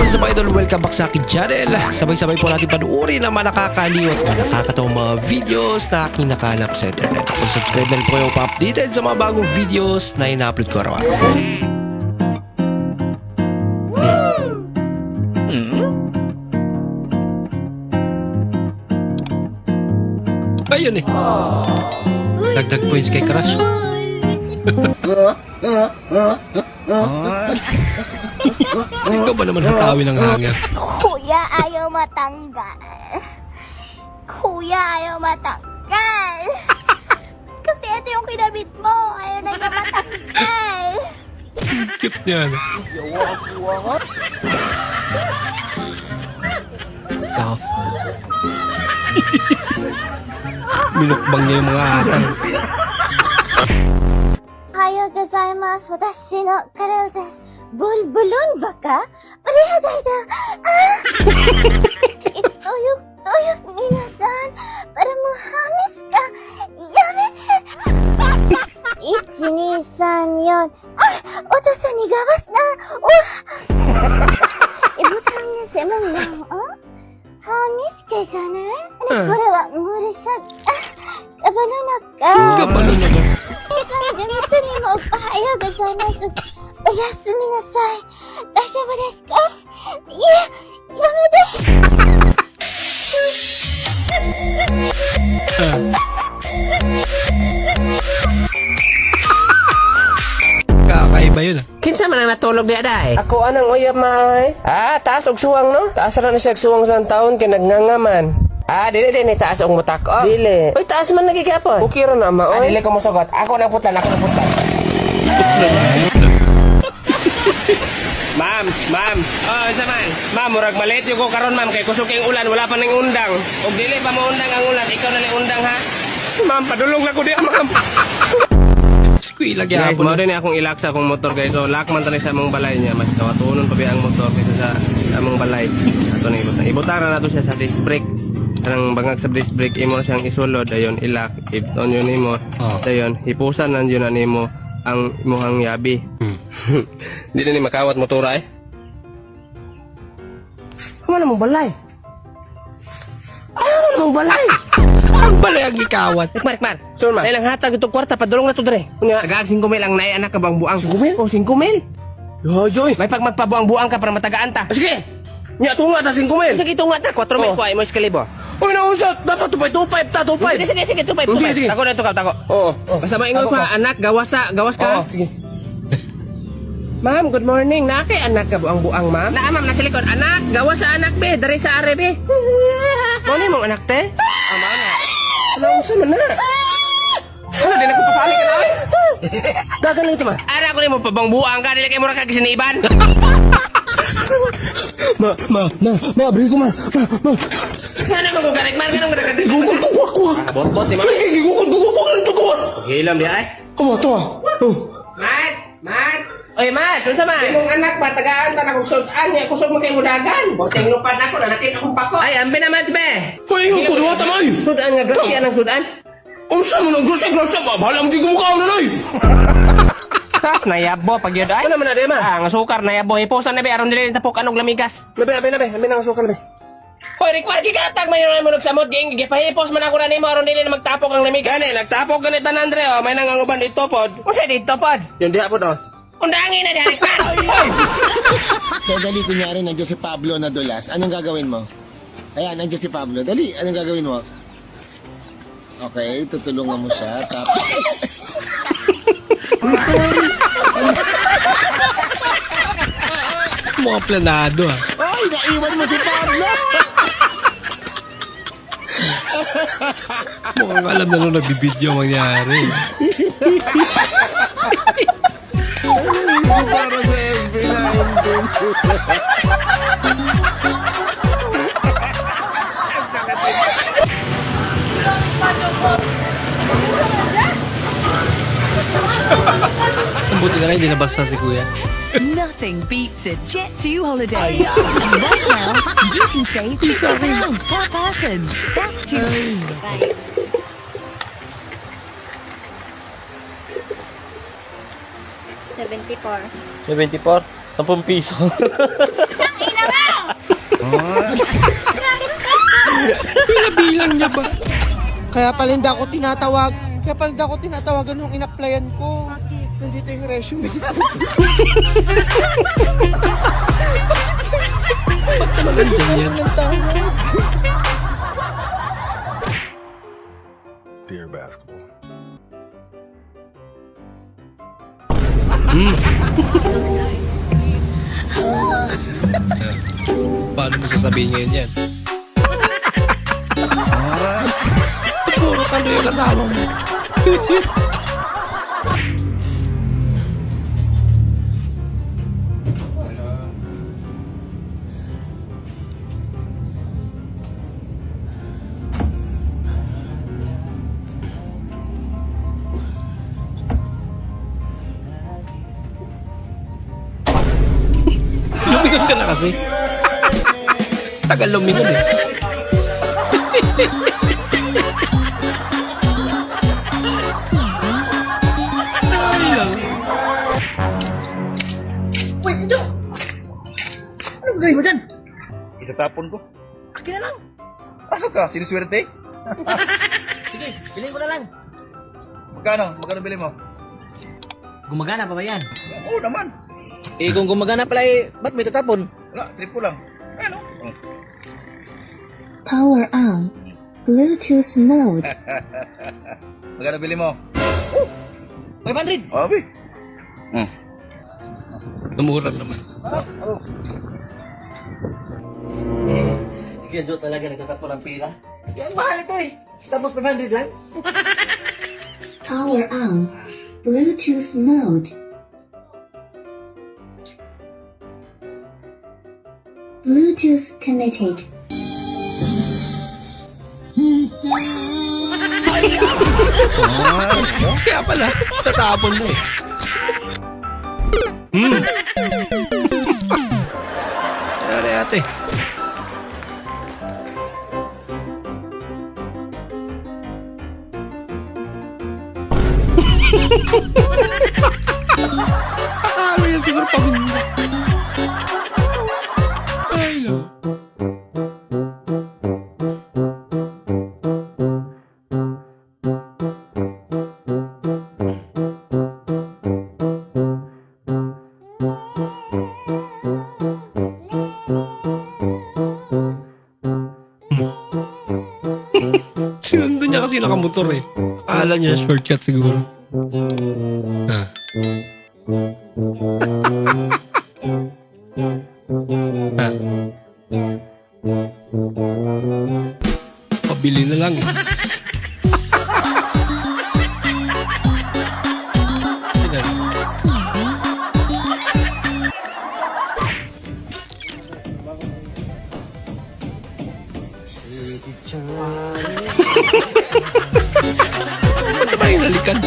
is up, idol? Welcome back sa akin channel. Sabay-sabay po natin panuorin ang mga nakakaliw at mga nakakatawang mga videos na aking nakalap sa internet. Kung subscribe na rin po kayo pa-updated sa mga bagong videos na ina-upload ko araw-araw. Ayun eh. Dagdag points kay Crush. Ikaw ba naman hatawi ng hangin? Kuya, ayaw matanggal. Kuya, ayaw matanggal. Kasi ito yung kinabit mo. Ayaw na niya matanggal. Cute niyan. Ako. Minukbang niya yung mga atang. Ayaw gozaimasu. Watashi no karel desu. Bulbulun baka? Parehadaida. Tuyok, minasan. Para muhamis ka. Yamete. 1, 2, 3, 4. Otosan ni gawas na. Ibutang ni semong lang. Hamis kay ka na? Kore wa murisha. Kabalo na ka. Kabalo na ba? Isang ganito ni mo. Ayaw gozaimasu. Oyasumi nasai. Daijoubu desu ka? Yamete. Kakaiba yun ah. Kinsa man ang natulog di aday? Ako anang uyab maay. Taas og suwang no? Taas ra na siya og suwang sa taon kay nagngangaman. Dili taas og mutak. Dili. Oy, taas man lagi gyapon. Okay ra na ma. Dili ko mosugot. Ako na putlan. Ma'am. Sa man. Ma'am, murag malit yung ko karon ma'am kay kusog yung ulan wala pa ning undang. Og dili pa mo undang ang ulan, ikaw na lang undang ha. Ma'am, padulong na ko di ma'am. Squee lagi Guys, hapon. mo din akong ilak sa akong motor guys. So, lock man tani sa among balay niya. Mas kawatunon pa biya ang motor kaysa sa among balay. Ato na ibutang. Ibutang na nato siya sa disc brake. Kanang bangag sa disc brake imo siyang isulod ayon ilak. Ibton yun nimo. Dayon hipusan nan yun nimo ang imuhang yabi. Di na ni makawat motora eh. Ano namang balay? Ano namang balay? Ang balay ang ikawat. Ikmar. Sure ma. Dahil ang hatag itong kwarta, padulong na ito dre. Kunya, agag 5 mil ang naianak ka bang buang. 5 mil? Oh, 5 mil. Joy. May pag magpabuang-buang ka para matagaan ta. Sige. Nya, tunga ta 5 mil. Sige, tunga ta. 4 mil po ay mo iskalibo. Uy, nausat. Dapat tupay ta, tupay. Sige, tupay. Sige. Tako na ito, tako. Oo. Basta maingon ko ha, anak, gawas ka. Oo, sige. Ma'am, good morning. Nakay anak ka buang-buang, ma'am? Ma'am, nasa likod. Anak, gawas sa anak, be. Dari sa are, be. Ano mong anak, te? Mana? Ano man na? Ano, di nagpapasali ka na, eh? Dagan lang ito, ma. Ara ko rin mo, pabangbuang ka. Dili kayo mura kagisiniban. Ma, beri ko, ma. Nga naman ko garik, man. Ganong garik. Gugol, kuwa. Bot, di, ma. Gugol. Hilam di, ay. Tuwa. Mat. Oy, Mat, saan man? Imong anak ba, tagaan ka na kung sudan niya. Kusog mo kayo mudagan. Borteng lupad na ako, nanakin akong pako. Ay, ambi naman, be. Hoy, yung kuduwa tamay! Sudan nga, grasya ng sudan. Umsa mo ng grasya ba? Bahala mo di kumukha na nay! Sas, nayabo, pag yun ay. Ano naman na, di ma? Ang sukar, nayabo. Hiposan na, be. Aron nila yung tapok, anong lamigas. Nabe, ambi ng sukar, be. Hoy, Rick, gigatag man yun mo nagsamot, ging. Gipahipos man ako na nimo, aron nila na magtapok ang lamigas. Gani, nagtapok ganit na, Andre, oh. May nanganguban dito, pod. Kung siya dito, pod? Yun, di hapon, oh. Undangin na, Rick, man! So, dali, kunyari, nandiyan si Pablo na dulas. Anong gagawin mo? Ayan, nandiyan si Pablo. Dali, anong gagawin mo? Okay, tutulungan mo siya. Tapos... Mga planado ah. Ay, naiwan mo si Pablo! Mukhang alam na nung nagbibideo mangyari. Para sa Ang buti na lang, hindi nabasa si Kuya. Nothing beats a Jet2 holiday. And right now, you can save £50 per person. That's too easy. 74. 74? 10 piso. Ina ba? Pinabilang niya ba? Kaya pala hindi ako tinatawagan nung in-applyan ko. Nandito yung resume. Ba't naman nandyan yan? Dear basketball. Paano mo sasabihin ngayon yan? Puro talo yung kasama mo. Lumingon ka na kasi. Tagal lumingon eh. Ay lang. Ano gawin mo dyan? Itatapon ko. Akin na lang. Ano ka? Siniswerte? Sige, bilhin ko na lang. Magkano? Magkano bili mo? Gumagana pa ba yan? Oo naman. Eh kung gumagana pala eh, ba't may tatapon? Wala, tripo lang. Ano? Power on. Bluetooth mode. Magkano bili mo? 500! Abi. Namura naman. Kaya Joe talaga nagtatapon ng pira. Yan, mahal ito eh. Tapos 500 lang. Power on. Bluetooth mode. Bluetooth connected. Kaya pala, tatapon mo eh. Yari ate. Akala yan siguro pagod. Ay lang. Sinundo niya kasi nakamotor eh. Akala niya shortcut siguro. Ah. Ah. Pabili na lang. Tingnan. Ano ba yung nalikan?